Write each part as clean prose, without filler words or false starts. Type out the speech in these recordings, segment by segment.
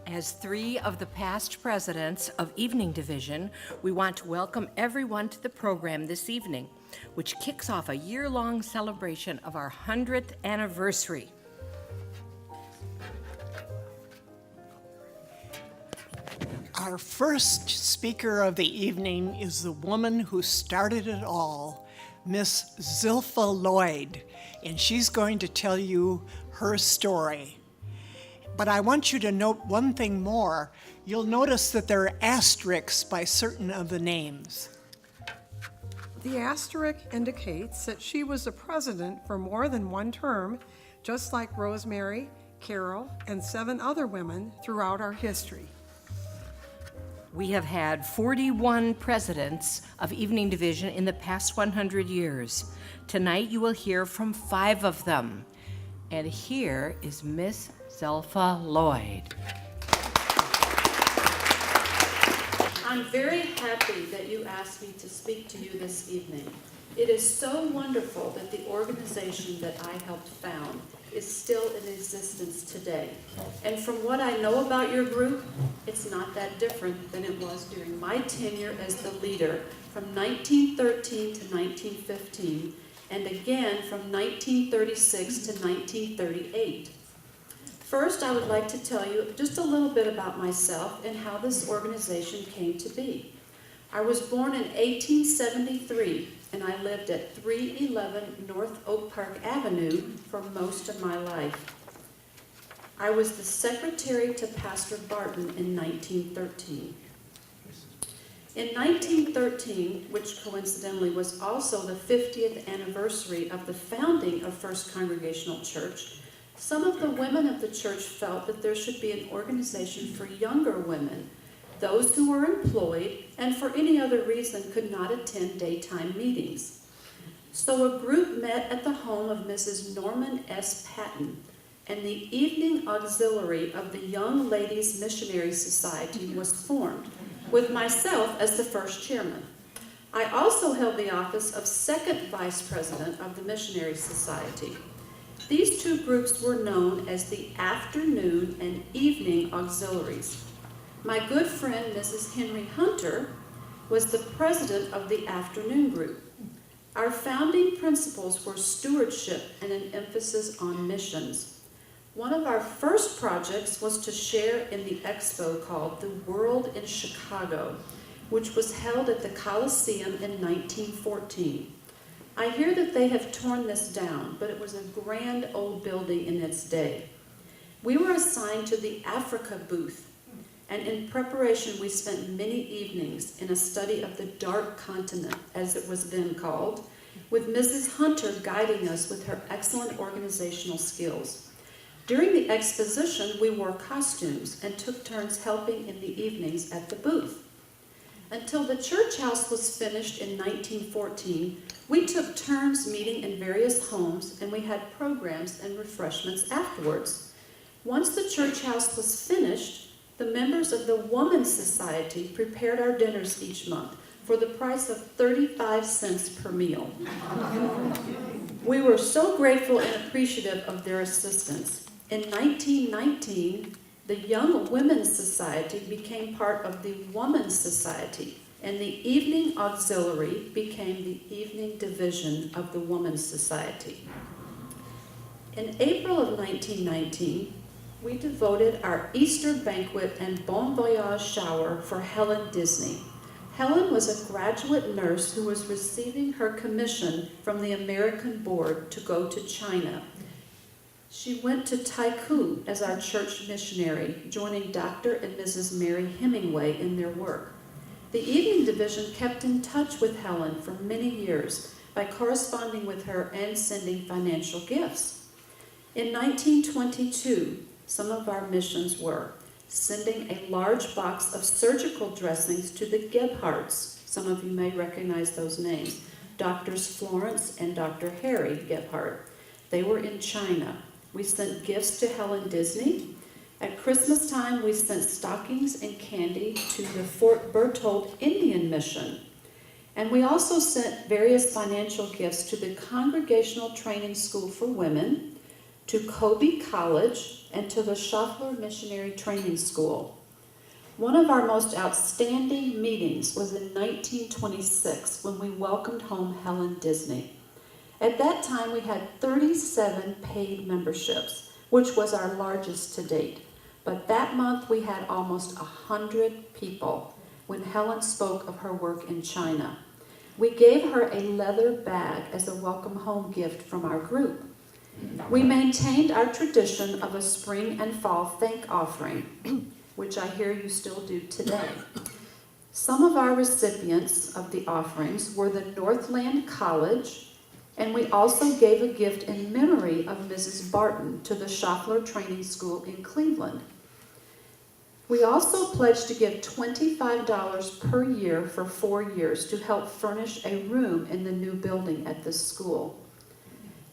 As three of the past presidents of Evening Division, we want to welcome everyone to the program this evening, which kicks off a year-long celebration of our 100th anniversary. Our first speaker of the evening is the woman who started it all, Miss Zilpha Lloyd, and she's going to tell you her story. But I want you to note one thing more. You'll notice that there are asterisks by certain of the names. The asterisk indicates that she was a president for more than one term, just like Rosemary, Carol, and 7 other women throughout our history. We have had 41 presidents of Evening Division in the past 100 years. Tonight you will hear from 5 of them. And here is Miss Zilpha Lloyd. I'm very happy that you asked me to speak to you this evening. It is so wonderful that the organization that I helped found is still in existence today. And from what I know about your group, it's not that different than it was during my tenure as the leader from 1913 to 1915, and again from 1936 to 1938. First, I would like to tell you just a little bit about myself and how this organization came to be. I was born in 1873, and I lived at 311 North Oak Park Avenue for most of my life. I was the secretary to Pastor Barton in 1913. In 1913, which coincidentally was also the 50th anniversary of the founding of First Congregational Church, some of the women of the church felt that there should be an organization for younger women, those who were employed and for any other reason could not attend daytime meetings. So a group met at the home of Mrs. Norman S. Patton, and the Evening Auxiliary of the Young Ladies Missionary Society was formed, with myself as the first chairman. I also held the office of second vice president of the Missionary Society. These two groups were known as the Afternoon and Evening Auxiliaries. My good friend, Mrs. Henry Hunter, was the president of the afternoon group. Our founding principles were stewardship and an emphasis on missions. One of our first projects was to share in the expo called The World in Chicago, which was held at the Coliseum in 1914. I hear that they have torn this down, but it was a grand old building in its day. We were assigned to the Africa booth, and in preparation we spent many evenings in a study of the Dark Continent, as it was then called, with Mrs. Hunter guiding us with her excellent organizational skills. During the exposition, we wore costumes and took turns helping in the evenings at the booth. Until the church house was finished in 1914, we took turns meeting in various homes, and we had programs and refreshments afterwards. Once the church house was finished, the members of the Women's Society prepared our dinners each month for the price of 35 cents per meal. We were so grateful and appreciative of their assistance. In 1919, the Young Women's Society became part of the Women's Society, and the Evening Auxiliary became the Evening Division of the Women's Society. In April of 1919, we devoted our Easter banquet and Bon Voyage shower for Helen Disney. Helen was a graduate nurse who was receiving her commission from the American Board to go to China. She went to Taikoo as our church missionary, joining Dr. and Mrs. Mary Hemingway in their work. The Evening Division kept in touch with Helen for many years by corresponding with her and sending financial gifts. In 1922, some of our missions were sending a large box of surgical dressings to the Gebhardts. Some of you may recognize those names, Doctors Florence and Dr. Harry Gebhardt. They were in China. We sent gifts to Helen Disney. At Christmas time, we sent stockings and candy to the Fort Berthold Indian Mission. And we also sent various financial gifts to the Congregational Training School for Women, to Kobe College, and to the Schaffler Missionary Training School. One of our most outstanding meetings was in 1926 when we welcomed home Helen Disney. At that time, we had 37 paid memberships, which was our largest to date. But that month, we had almost 100 people when Helen spoke of her work in China. We gave her a leather bag as a welcome home gift from our group. We maintained our tradition of a spring and fall thank offering, which I hear you still do today. Some of our recipients of the offerings were the Northland College, and we also gave a gift in memory of Mrs. Barton to the Schaffler Training School in Cleveland. We also pledged to give $25 per year for 4 years to help furnish a room in the new building at this school.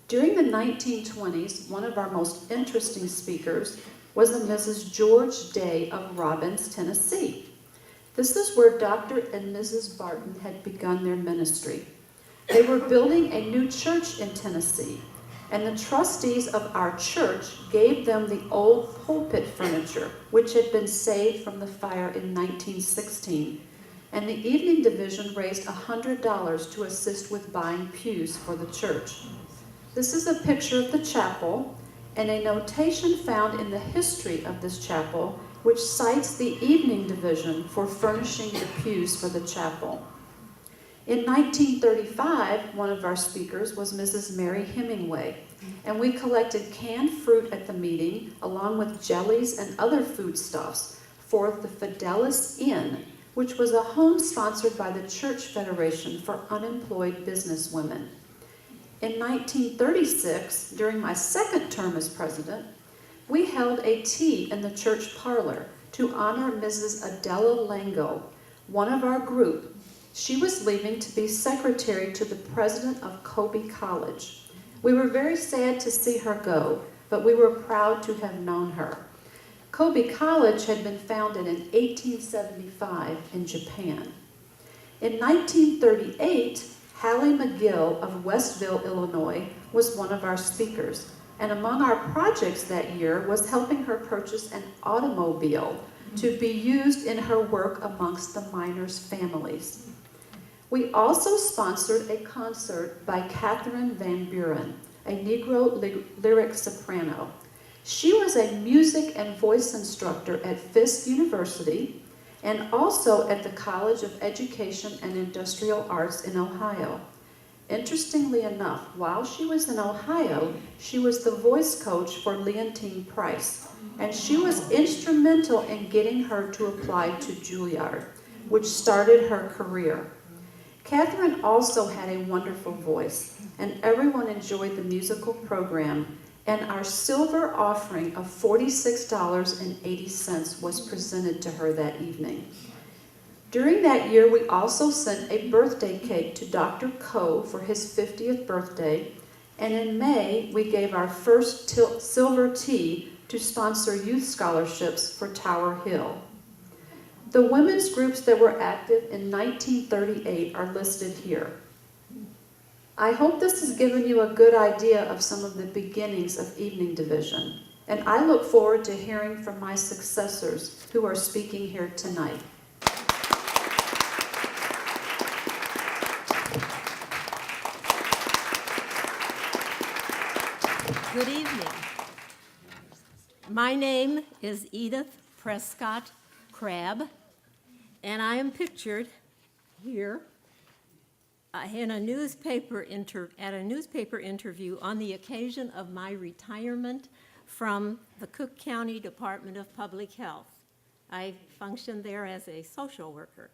During the 1920s, one of our most interesting speakers was a Mrs. George Day of Robbins, Tennessee. This is where Dr. and Mrs. Barton had begun their ministry. They were building a new church in Tennessee, and the trustees of our church gave them the old pulpit furniture, which had been saved from the fire in 1916, and the evening division raised $100 to assist with buying pews for the church. This is a picture of the chapel and a notation found in the history of this chapel, which cites the evening division for furnishing the pews for the chapel. In 1935, one of our speakers was Mrs. Mary Hemingway, and we collected canned fruit at the meeting, along with jellies and other foodstuffs, for the Fidelis Inn, which was a home sponsored by the Church Federation for Unemployed Businesswomen. In 1936, during my second term as president, we held a tea in the church parlor to honor Mrs. Adela Lango, one of our group. She was leaving to be secretary to the president of Kobe College. We were very sad to see her go, but we were proud to have known her. Kobe College had been founded in 1875 in Japan. In 1938, Hallie McGill of Westville, Illinois, was one of our speakers, and among our projects that year was helping her purchase an automobile to be used in her work amongst the miners' families. We also sponsored a concert by Catherine Van Buren, a Negro lyric soprano. She was a music and voice instructor at Fisk University and also at the College of Education and Industrial Arts in Ohio. Interestingly enough, while she was in Ohio, she was the voice coach for Leontine Price, and she was instrumental in getting her to apply to Juilliard, which started her career. Catherine also had a wonderful voice, and everyone enjoyed the musical program, and our silver offering of $46.80 was presented to her that evening. During that year, we also sent a birthday cake to Dr. Coe for his 50th birthday, and in May, we gave our first silver tea to sponsor youth scholarships for Tower Hill. The women's groups that were active in 1938 are listed here. I hope this has given you a good idea of some of the beginnings of Evening Division, and I look forward to hearing from my successors who are speaking here tonight. Good evening. My name is Edith Prescott Crabb, and I am pictured here in a newspaper interview on the occasion of my retirement from the Cook County Department of Public Health. I functioned there as a social worker.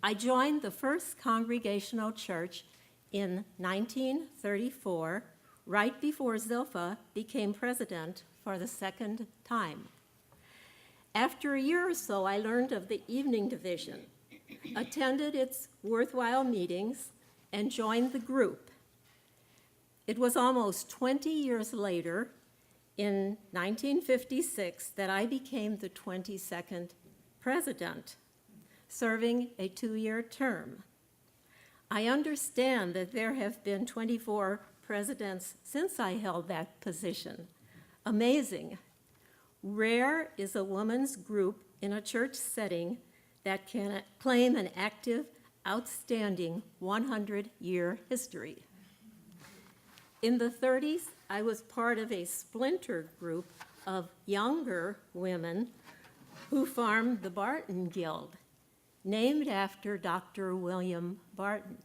I joined the First Congregational Church in 1934, right before Zilpha became president for the second time. After a year or so, I learned of the Evening Division, attended its worthwhile meetings, and joined the group. It was almost 20 years later, in 1956, that I became the 22nd president, serving a 2-year term. I understand that there have been 24 presidents since I held that position. Amazing. Rare is a woman's group in a church setting that can claim an active, outstanding 100-year history. In the 30s, I was part of a splinter group of younger women who formed the Barton Guild, named after Dr. William Barton,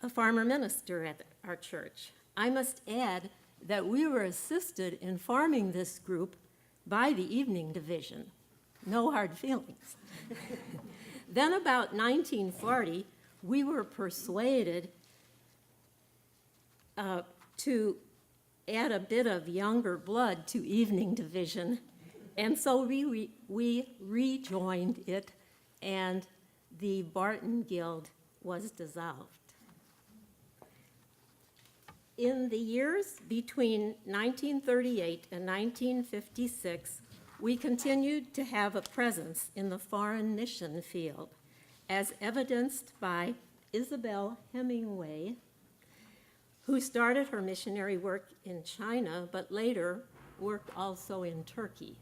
a former minister at our church. I must add that we were assisted in forming this group by the evening division. No hard feelings. Then about 1940, we were persuaded to add a bit of younger blood to evening division, and so we rejoined it, and the Barton Guild was dissolved. In the years between 1938 and 1956, we continued to have a presence in the foreign mission field, as evidenced by Isabel Hemingway, who started her missionary work in China, but later worked also in Turkey.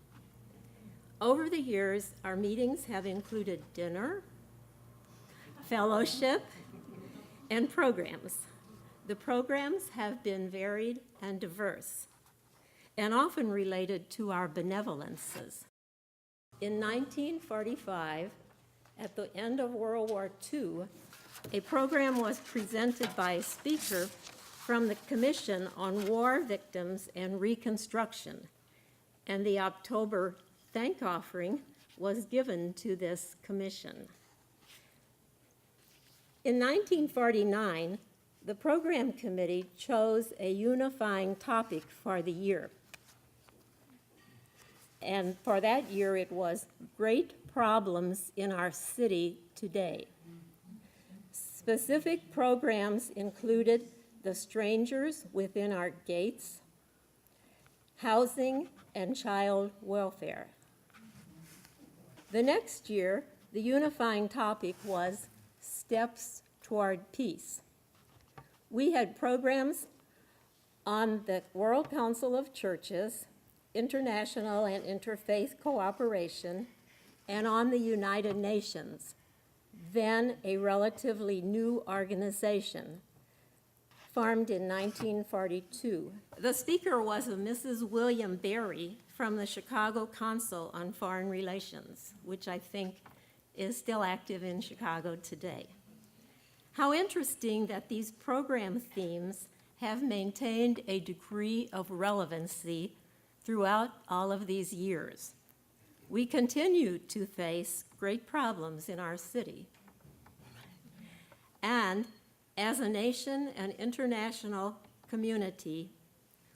Over the years, our meetings have included dinner, fellowship, and programs. The programs have been varied and diverse, and often related to our benevolences. In 1945, at the end of World War II, a program was presented by a speaker from the Commission on War Victims and Reconstruction, and the October thank offering was given to this commission. In 1949, the program committee chose a unifying topic for the year. And for that year, it was Great Problems in Our City Today. Specific programs included the strangers within our gates, housing, and child welfare. The next year, the unifying topic was Steps Toward Peace. We had programs on the World Council of Churches, international and interfaith cooperation, and on the United Nations, then a relatively new organization, formed in 1942. The speaker was a Mrs. William Berry from the Chicago Council on Foreign Relations, which I think is still active in Chicago today. How interesting that these program themes have maintained a degree of relevancy throughout all of these years. We continue to face great problems in our city. And as a nation and international community,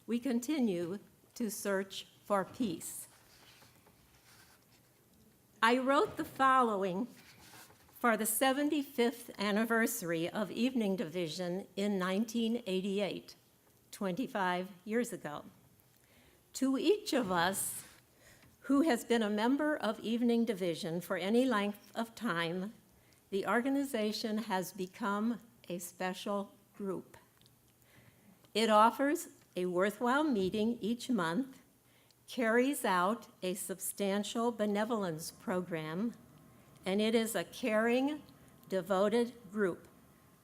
we continue to search for peace. I wrote the following for the 75th anniversary of Evening Division in 1988, 25 years ago. To each of us who has been a member of Evening Division for any length of time, the organization has become a special group. It offers a worthwhile meeting each month, carries out a substantial benevolence program, and it is a caring, devoted group,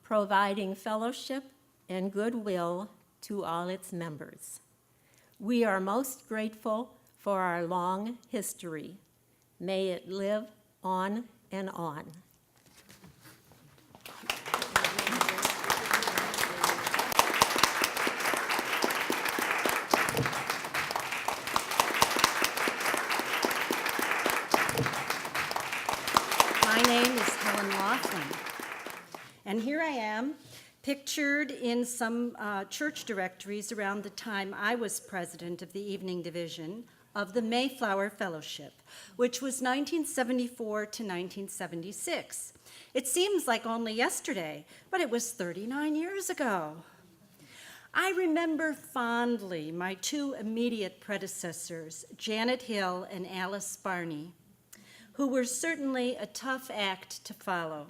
providing fellowship and goodwill to all its members. We are most grateful for our long history. May it live on and on. My name is Helen Laughlin, and here I am, pictured in some church directories around the time I was president of the Evening Division of the Mayflower Fellowship, which was 1974 to 1976. It seems like only yesterday, but it was 39 years ago. I remember fondly my two immediate predecessors, Janet Hill and Alice Barney, who were certainly a tough act to follow.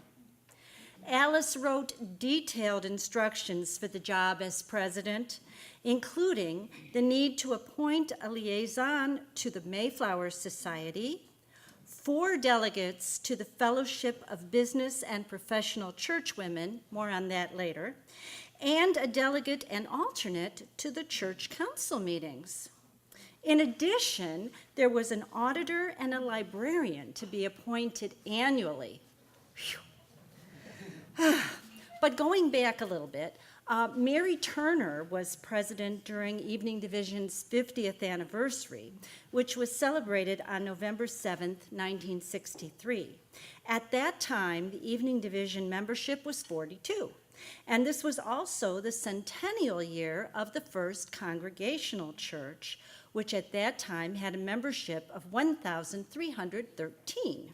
Alice wrote detailed instructions for the job as president, including the need to appoint a liaison to the Mayflower Society, 4 delegates to the Fellowship of Business and Professional Churchwomen, more on that later, and a delegate and alternate to the church council meetings. In addition, there was an auditor and a librarian to be appointed annually. But going back a little bit, Mary Turner was president during Evening Division's 50th anniversary, which was celebrated on November 7th, 1963. At that time, the Evening Division membership was 42, and this was also the centennial year of the First Congregational Church, which at that time had a membership of 1,313.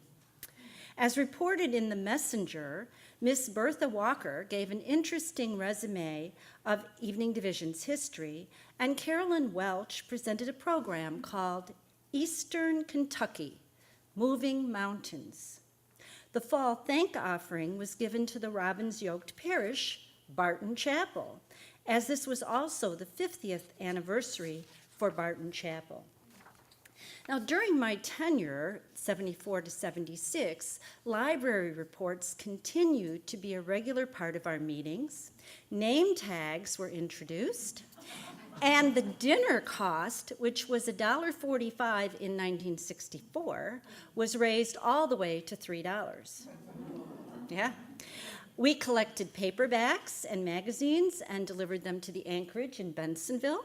As reported in the Messenger, Miss Bertha Walker gave an interesting resume of Evening Division's history, and Carolyn Welch presented a program called Eastern Kentucky, Moving Mountains. The fall thank offering was given to the Robbins Yoked Parish, Barton Chapel, as this was also the 50th anniversary for Barton Chapel. Now, during my tenure, 74 to 76, library reports continued to be a regular part of our meetings. Name tags were introduced, and the dinner cost, which was $1.45 in 1964, was raised all the way to $3. Yeah. We collected paperbacks and magazines and delivered them to the Anchorage in Bensonville.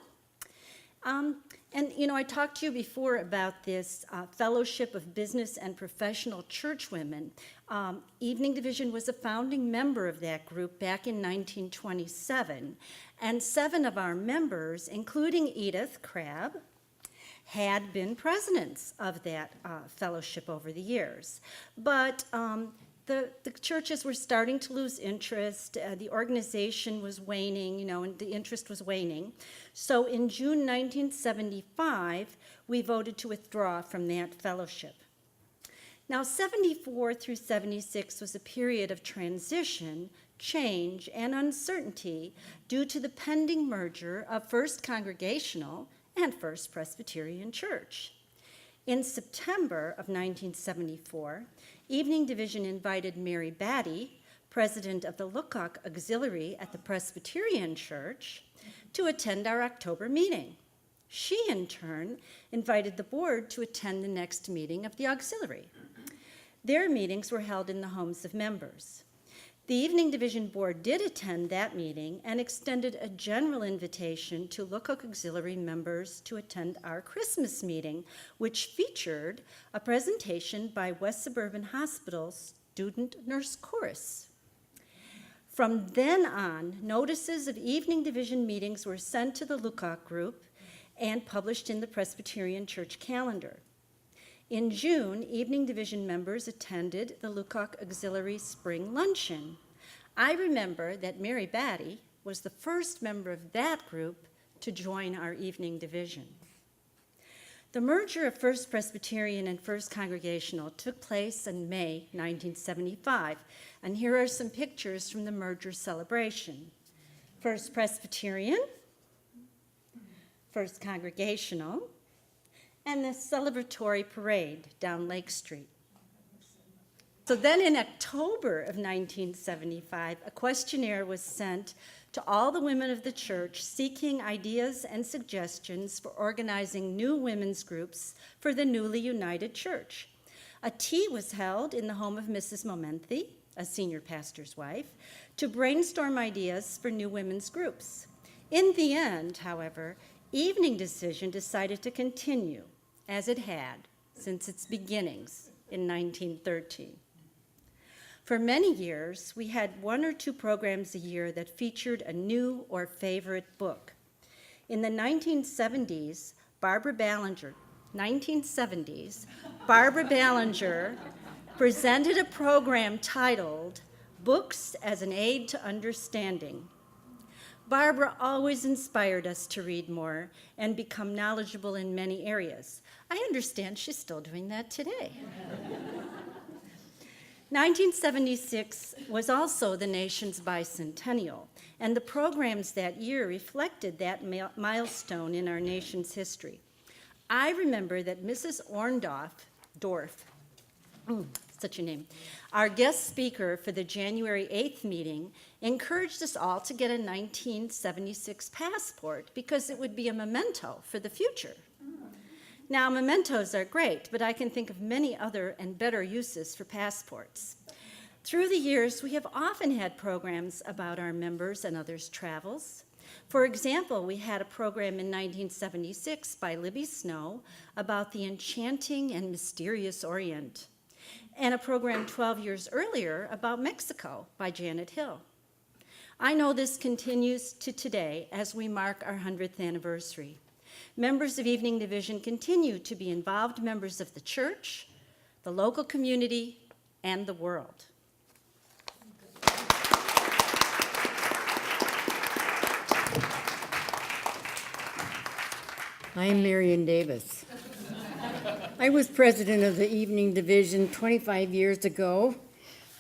And, you know, I talked to you before about this Fellowship of Business and Professional Churchwomen. Evening Division was a founding member of that group back in 1927, and 7 of our members, including Edith Crabb, had been presidents of that fellowship over the years. But the churches were starting to lose interest. The organization was waning, and the interest was waning. So in June 1975, we voted to withdraw from that fellowship. Now, 74 through 76 was a period of transition, change, and uncertainty due to the pending merger of First Congregational and First Presbyterian Church. In September of 1974, Evening Division invited Mary Batty, president of the Lookock Auxiliary at the Presbyterian Church, to attend our October meeting. She, in turn, invited the board to attend the next meeting of the auxiliary. Their meetings were held in the homes of members. The Evening Division Board did attend that meeting and extended a general invitation to Lookock Auxiliary members to attend our Christmas meeting, which featured a presentation by West Suburban Hospital Student Nurse Chorus. From then on, notices of Evening Division meetings were sent to the Lookock group and published in the Presbyterian Church calendar. In June, Evening Division members attended the Lookock Auxiliary Spring Luncheon. I remember that Mary Batty was the first member of that group to join our Evening Division. The merger of First Presbyterian and First Congregational took place in May 1975, and here are some pictures from the merger celebration. First Presbyterian, First Congregational, and the celebratory parade down Lake Street. So then in October of 1975, a questionnaire was sent to all the women of the church seeking ideas and suggestions for organizing new women's groups for the newly united church. A tea was held in the home of Mrs. Momenthi, a senior pastor's wife, to brainstorm ideas for new women's groups. In the end, however, Evening Division decided to continue as it had since its beginnings in 1913. For many years, we had 1 or 2 programs a year that featured a new or favorite book. In the 1970s, Barbara Ballinger presented a program titled Books as an Aid to Understanding. Barbara always inspired us to read more and become knowledgeable in many areas. I understand she's still doing that today. 1976 was also the nation's bicentennial, and the programs that year reflected that milestone in our nation's history. I remember that Mrs. Such a name, our guest speaker for the January 8th meeting encouraged us all to get a 1976 passport because it would be a memento for the future. Now, mementos are great, but I can think of many other and better uses for passports. Through the years, we have often had programs about our members and others' travels. For example, we had a program in 1976 by Libby Snow about the enchanting and mysterious Orient, and a program 12 years earlier about Mexico by Janet Hill. I know this continues to today as we mark our 100th anniversary. Members of Evening Division continue to be involved members of the church, the local community, and the world. I'm Marion Davis. I was president of the Evening Division 25 years ago,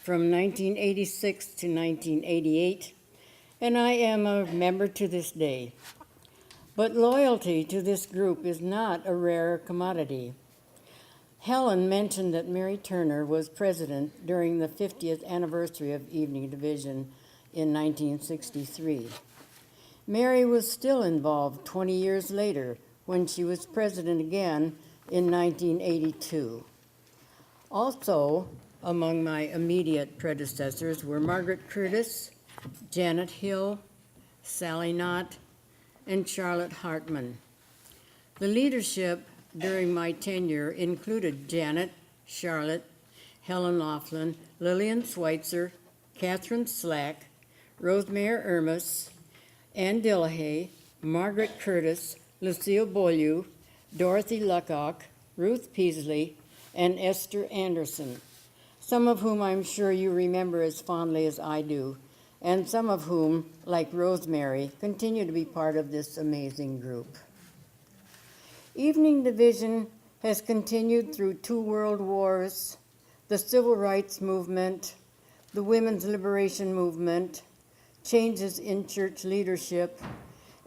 from 1986 to 1988, and I am a member to this day. But loyalty to this group is not a rare commodity. Helen mentioned that Mary Turner was president during the 50th anniversary of Evening Division in 1963. Mary was still involved 20 years later when she was president again in 1982. Also, among my immediate predecessors were Margaret Curtis, Janet Hill, Sally Knott, and Charlotte Hartman. The leadership during my tenure included Janet, Charlotte, Helen Laughlin, Lillian Schweitzer, Catherine Slack, Rosemary Ermis, Ann Dillahay, Margaret Curtis, Lucille Beaulieu, Dorothy Luckock, Ruth Peasley, and Esther Anderson, some of whom I'm sure you remember as fondly as I do, and some of whom, like Rosemary, continue to be part of this amazing group. Evening Division has continued through 2 world wars, the Civil Rights Movement, the Women's Liberation Movement, changes in church leadership,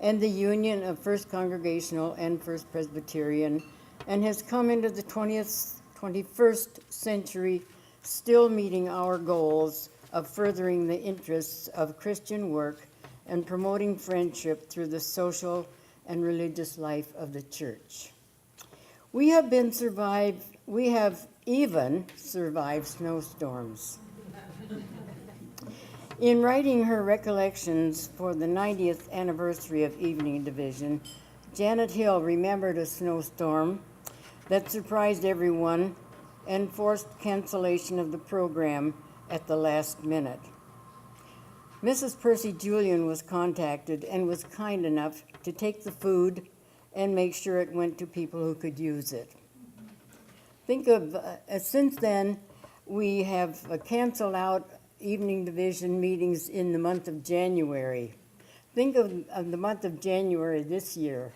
and the union of First Congregational and First Presbyterian, and has come into the 21st century still meeting our goals of furthering the interests of Christian work and promoting friendship through the social and religious life of the church. We have even survived snowstorms. In writing her recollections for the 90th anniversary of Evening Division, Janet Hill remembered a snowstorm that surprised everyone and forced cancellation of the program at the last minute. Mrs. Percy Julian was contacted and was kind enough to take the food and make sure it went to people who could use it. Since then, we have canceled out Evening Division meetings in the month of January. Think of the month of January this year.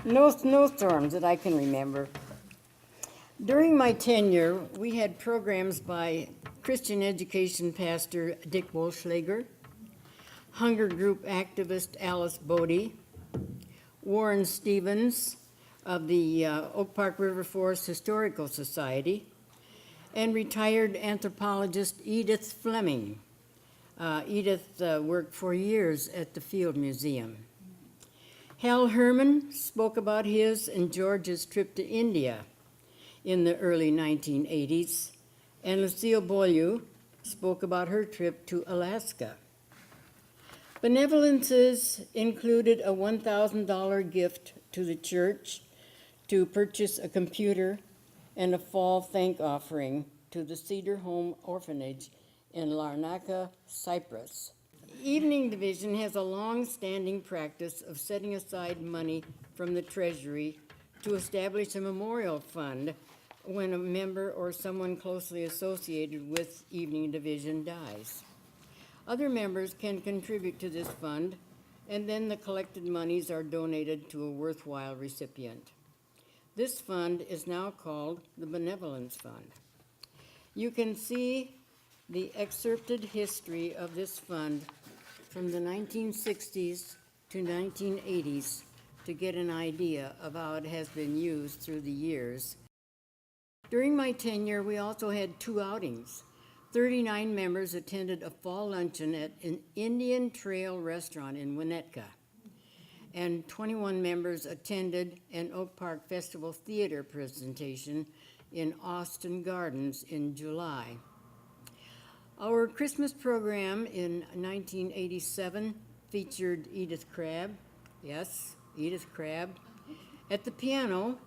No snowstorms that I can remember. During my tenure, we had programs by Christian education pastor Dick Wolschlager, hunger group activist Alice Bodie, Warren Stevens of the Oak Park River Forest Historical Society, and retired anthropologist Edith Fleming. Edith worked for years at the Field Museum. Hal Herman spoke about his and George's trip to India in the early 1980s, and Lucille Beaulieu spoke about her trip to Alaska. Benevolences included a $1,000 gift to the church to purchase a computer and a fall thank offering to the Cedar Home Orphanage in Larnaca, Cyprus. Evening Division has a long-standing practice of setting aside money from the Treasury to establish a memorial fund when a member or someone closely associated with Evening Division dies. Other members can contribute to this fund, and then the collected monies are donated to a worthwhile recipient. This fund is now called the Benevolence Fund. You can see the excerpted history of this fund from the 1960s to 1980s to get an idea of how it has been used through the years. During my tenure, we also had 2 outings. 39 members attended a fall luncheon at an Indian Trail restaurant in Winnetka, and 21 members attended an Oak Park Festival theater presentation in Austin Gardens in July. Our Christmas program in 1987 featured Edith Crabb, yes, Edith Crabb, at the piano,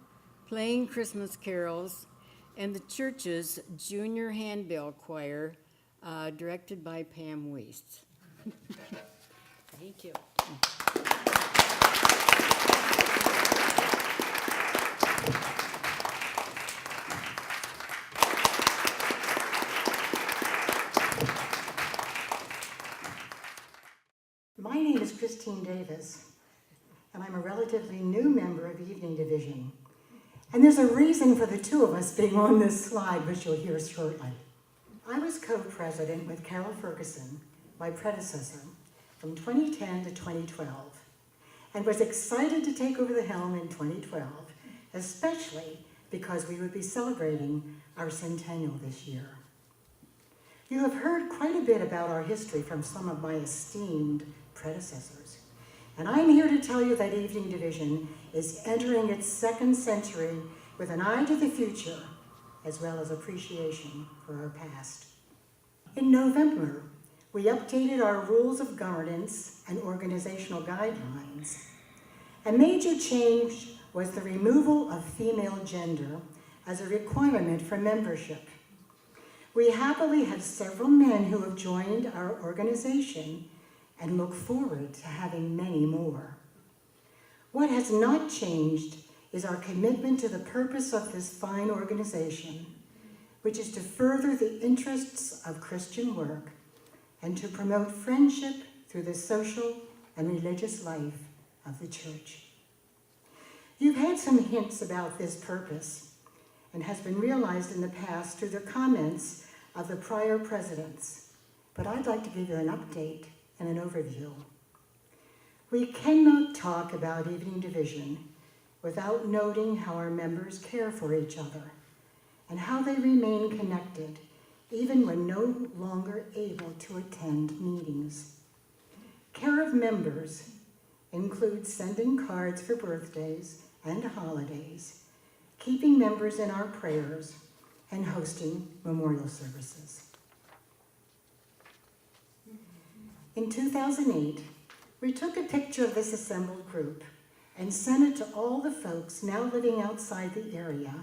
playing Christmas carols, and the church's junior handbell choir, directed by Pam Weiss. Thank you. My name is Christine Davis, and I'm a relatively new member of Evening Division. And there's a reason for the 2 of us being on this slide, which you'll hear shortly. I was co-president with Carol Ferguson, my predecessor, from 2010 to 2012, and was excited to take over the helm in 2012, especially because we would be celebrating our centennial this year. You have heard quite a bit about our history from some of my esteemed predecessors, and I'm here to tell you that Evening Division is entering its 2nd century with an eye to the future, as well as appreciation for our past. In November, we updated our rules of governance and organizational guidelines. A major change was the removal of female gender as a requirement for membership. We happily have several men who have joined our organization and look forward to having many more. What has not changed is our commitment to the purpose of this fine organization, which is to further the interests of Christian work and to promote friendship through the social and religious life of the church. You've had some hints about this purpose and has been realized in the past through the comments of the prior presidents, but I'd like to give you an update and an overview. We cannot talk about Evening Division without noting how our members care for each other and how they remain connected even when no longer able to attend meetings. Care of members includes sending cards for birthdays and holidays, keeping members in our prayers, and hosting memorial services. In 2008, we took a picture of this assembled group and sent it to all the folks now living outside the area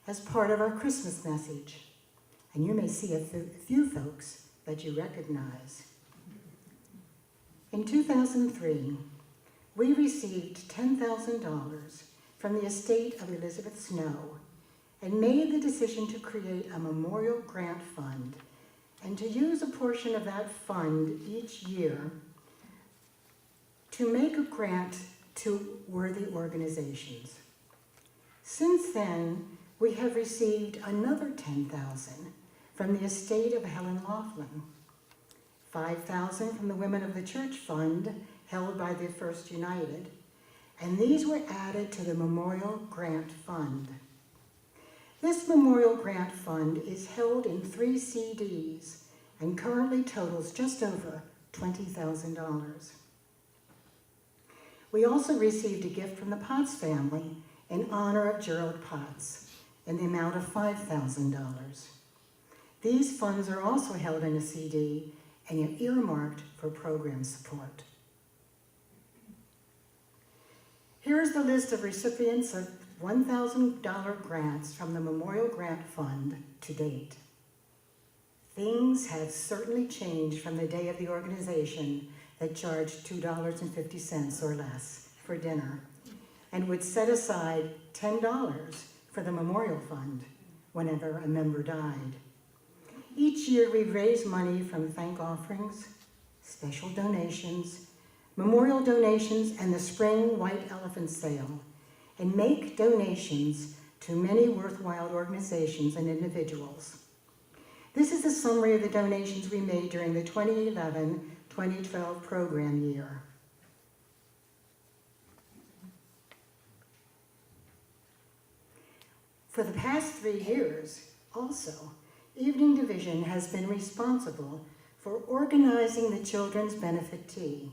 as part of our Christmas message. And you may see a few folks that you recognize. In 2003, we received $10,000 from the estate of Elizabeth Snow and made the decision to create a memorial grant fund and to use a portion of that fund each year to make a grant to worthy organizations. Since then, we have received another $10,000 from the estate of Helen Laughlin, $5,000 from the Women of the Church Fund held by the First United, and these were added to the Memorial Grant Fund. This Memorial Grant Fund is held in 3 CDs and currently totals just over $20,000. We also received a gift from the Potts family in honor of Gerald Potts in the amount of $5,000. These funds are also held in a CD and are earmarked for program support. Here's the list of recipients of $1,000 grants from the Memorial Grant Fund to date. Things have certainly changed from the day of the organization that charged $2.50 or less for dinner and would set aside $10 for the Memorial Fund whenever a member died. Each year we raise money from thank offerings, special donations, memorial donations, and the spring White Elephant Sale, and make donations to many worthwhile organizations and individuals. This is a summary of the donations we made during the 2011-2012 program year. For the past 3 years, also, Evening Division has been responsible for organizing the Children's Benefit Tea,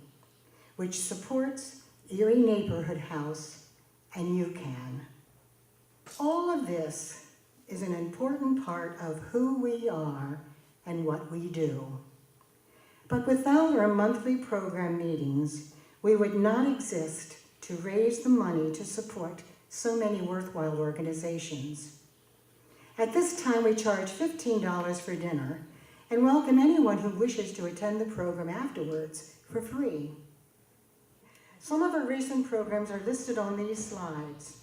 which supports Erie Neighborhood House and UCAN. All of this is an important part of who we are and what we do. But without our monthly program meetings, we would not exist to raise the money to support so many worthwhile organizations. At this time, we charge $15 for dinner and welcome anyone who wishes to attend the program afterwards for free. Some of our recent programs are listed on these slides.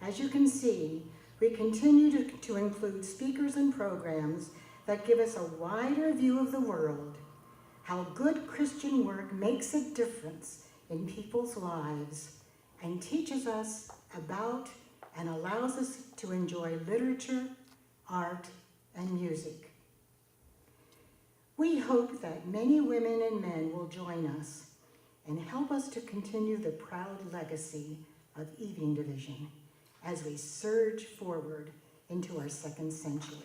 As you can see, we continue to include speakers and programs that give us a wider view of the world, how good Christian work makes a difference in people's lives, and teaches us about and allows us to enjoy literature, art, and music. We hope that many women and men will join us and help us to continue the proud legacy of Evening Division as we surge forward into our second century.